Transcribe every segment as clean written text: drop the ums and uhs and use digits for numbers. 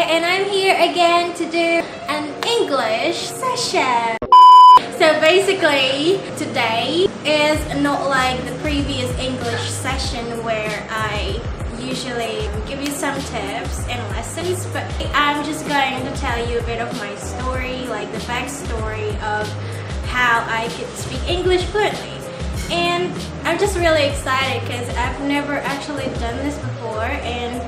and I'm here again to do an English session. So basically, today is not like the previous English session where I usually give you some tips and lessons, but I'm just going to tell you a bit of my story, like the backstory of how I could speak English fluently. And I'm just really excited because I've never actually done this before, and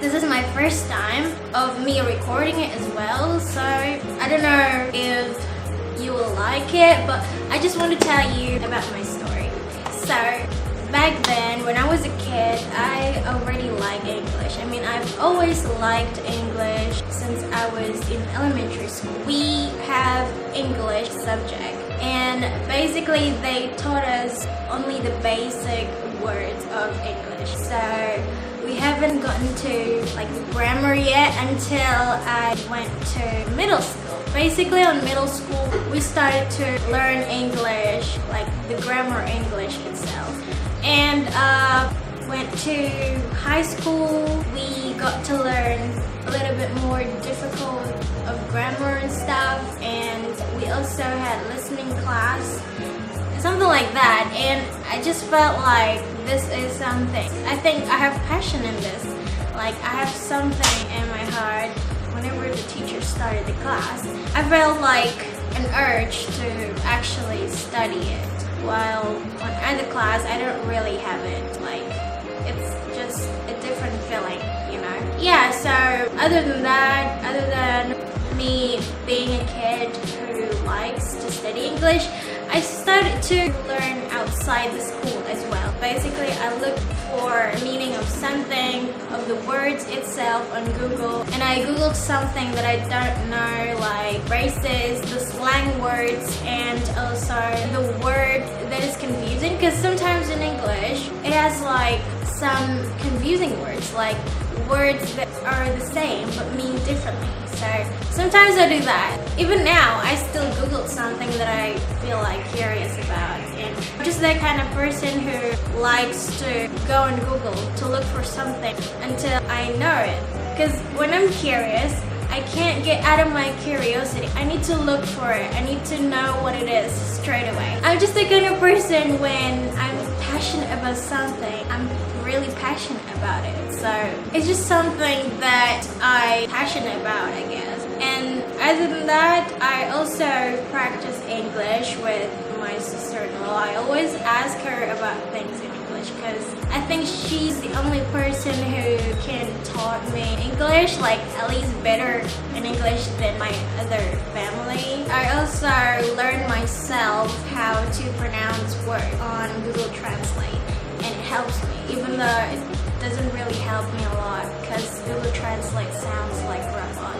this is my first time of me recording it as well, so I don't know if you will like it, but I just want to tell you about my story. So back then when I was a kid, I already liked English. I mean, I've always liked English since I was in elementary school. We have English subject, and basically they taught us only the basic words of English. So we haven't gotten to like the grammar yet until I went to middle school. Basically on middle school we started to learn English, like the grammar English itself. And went to high school, we got to learn a little bit more difficult of grammar and stuff, and we also had listening class, something like that. And I just felt like this is something, I think I have passion in this, like I have something in my heart. Whenever the teacher started the class, I felt like an urge to actually study it, while on other class I don't really have it, like it's just a different feeling, you know. Yeah, so other than that, other than me being a kid who likes to study English, I started to learn outside the school as well. Basically, I looked for meaning of something, of the words itself on Google, and I googled something that I don't know, like phrases, the slang words, and also the word that is confusing, because sometimes in English it has like some confusing words, like words that are the same but mean differently. So sometimes I do that. Even now, I still Googled something that I feel like curious about. And I'm just that kind of person who likes to go on Google to look for something until I know it. Because when I'm curious, I can't get out of my curiosity. I need to look for it. I need to know what it is straight away. I'm just the kind of person, when I'm passionate about something, I'm really passionate about it. So it's just something that I'm passionate about, I guess. And other than that, I also practice English with my sister-in-law. I always ask her about things in English because I think she's the only person who can taught me English, like at least better in English than my other family. I also learned myself how to pronounce words on Google Translate, and it helps me, even though it doesn't really help me a lot because Google Translate sounds like robot.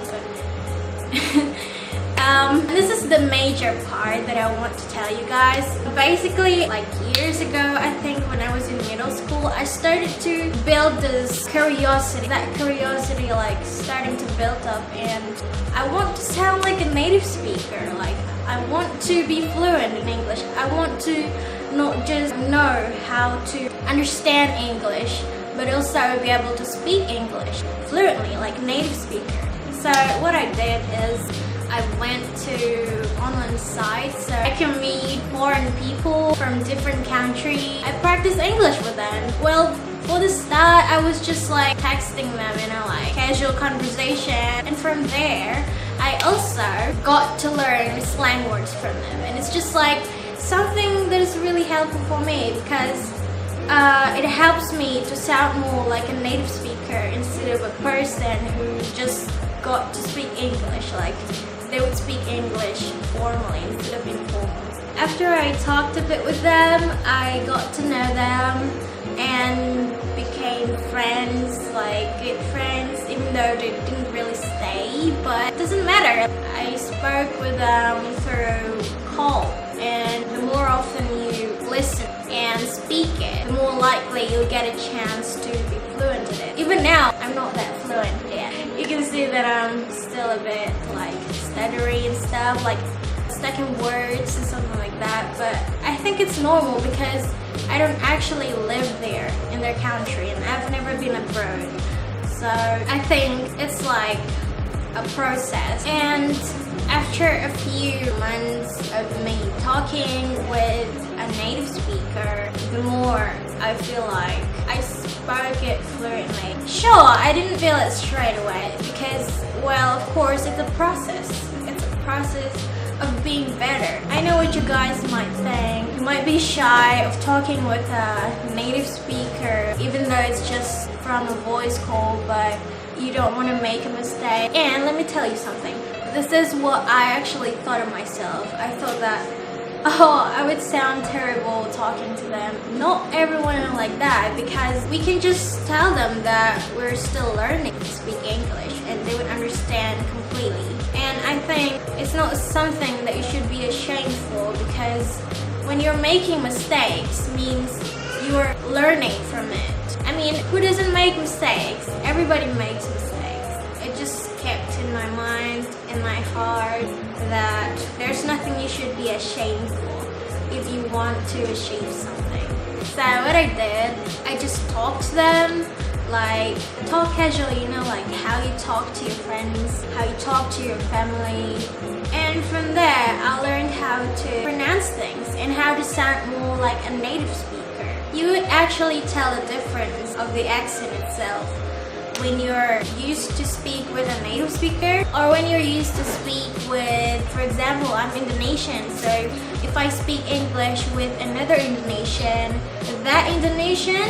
This is the major part that I want to tell you guys. Basically, like years ago, I think when I was in middle school, I started to build this curiosity. That curiosity like starting to build up, and I want to sound like a native speaker. Like I want to be fluent in English. I want to not just know how to understand English, but also be able to speak English fluently, like native speaker. So what I did is I went to online sites so I can meet foreign people from different countries. I practice English with them. Well, for the start, I was just like texting them, you know, like casual conversation. And from there, I also got to learn slang words from them. And it's just like something that is really helpful for me because it helps me to sound more like a native speaker instead of a person who just got to speak English, like they would speak English formally instead of informal. After I talked a bit with them, I got to know them and became friends, like good friends, even though they didn't really stay, but it doesn't matter. I spoke with them through call, and the more often you listen and speak it, the more likely you'll get a chance to be fluent in it. Even now, I'm not that fluent yet. You can see that I'm still a bit like stuttery and stuff, like stuck in words and something like that, but I think it's normal because I don't actually live there in their country and I've never been abroad. So I think it's like a process. And after a few months of me talking with a native speaker, the more I feel like I spoke it fluently. Sure, I didn't feel it straight away because, well, of course, it's a process. It's a process of being better. I know what you guys might think. You might be shy of talking with a native speaker, even though it's just from a voice call, but you don't want to make a mistake. And let me tell you something. This is what I actually thought of myself. I thought that, oh, I would sound terrible talking to them. Not everyone is like that, because we can just tell them that we're still learning to speak English and they would understand completely. And I think it's not something that you should be ashamed for, because when you're making mistakes means you're learning from it. I mean, who doesn't make mistakes? Everybody makes mistakes. It just kept in my mind, in my heart, that there's nothing you should be ashamed for if you want to achieve something. So what I did, I just talked to them, like talk casually, you know, like how you talk to your friends, how you talk to your family. And from there, I learned how to pronounce things and how to sound more like a native speaker. You would actually tell the difference of the accent itself when you're used to speak with a native speaker or when you're used to speak with, for example, I'm Indonesian, so if I speak English with another Indonesian, that Indonesian,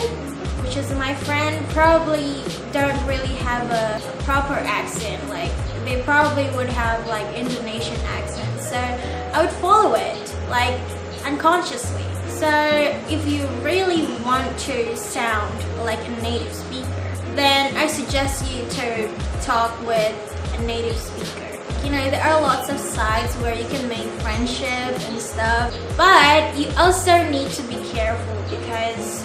which is my friend, probably don't really have a proper accent. Like, they probably would have like Indonesian accent, so I would follow it like unconsciously. So if you really want to sound like a native speaker, then I suggest you to talk with a native speaker. You know, there are lots of sites where you can make friendship and stuff, but you also need to be careful, because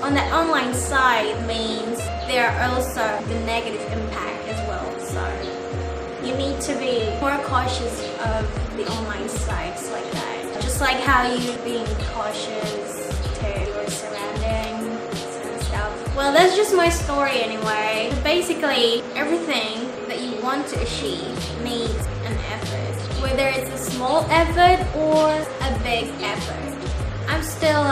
on the online side means there are also the negative impact as well. So you need to be more cautious of the online sites like that. Just like how you being cautious to your surroundings and stuff. Well, that's just my story anyway. Basically, everything that you want to achieve needs an effort. Whether it's a small effort or a big effort. I'm still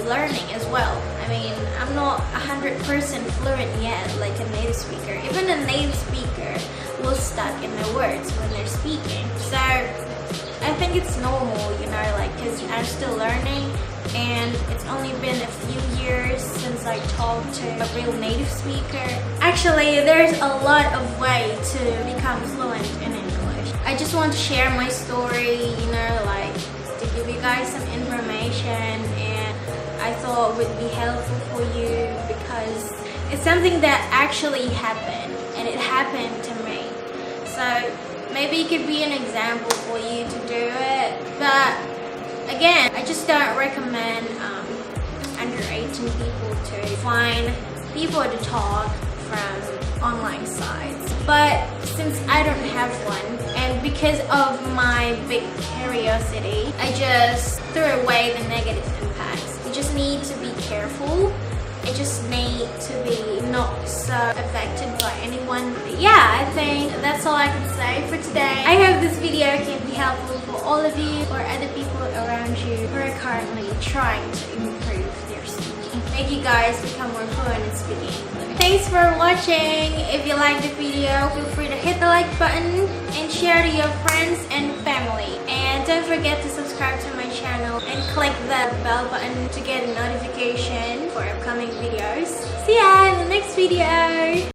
learning as well. I mean, I'm not 100% fluent yet like a native speaker. Even a native speaker will stuck in their words when they're speaking. So I think it's normal, you know, like, because I'm still learning, and it's only been a few years since I talked to a real native speaker. Actually, there's a lot of ways to become fluent in English. I just want to share my story, you know, like, to give you guys some information, and I thought would be helpful for you because it's something that actually happened, and it happened to me. So maybe it could be an example for you to do it, but again, I just don't recommend under 18 people to find people to talk from online sites. But since I don't have one, and because of my big curiosity, I just threw away the negative impacts. You just need to be careful. I just need to be not so affected by anyone. But yeah, I think that's all I can say for today. I hope this video can be helpful for all of you or other people around you who are currently trying to improve their speaking. Make you guys become more fluent in speaking English. Thanks for watching. If you liked the video, feel free to hit the like button and share to your friends and family. And don't forget to subscribe to my channel and click the bell button to get a notification for upcoming videos. See ya in the next video!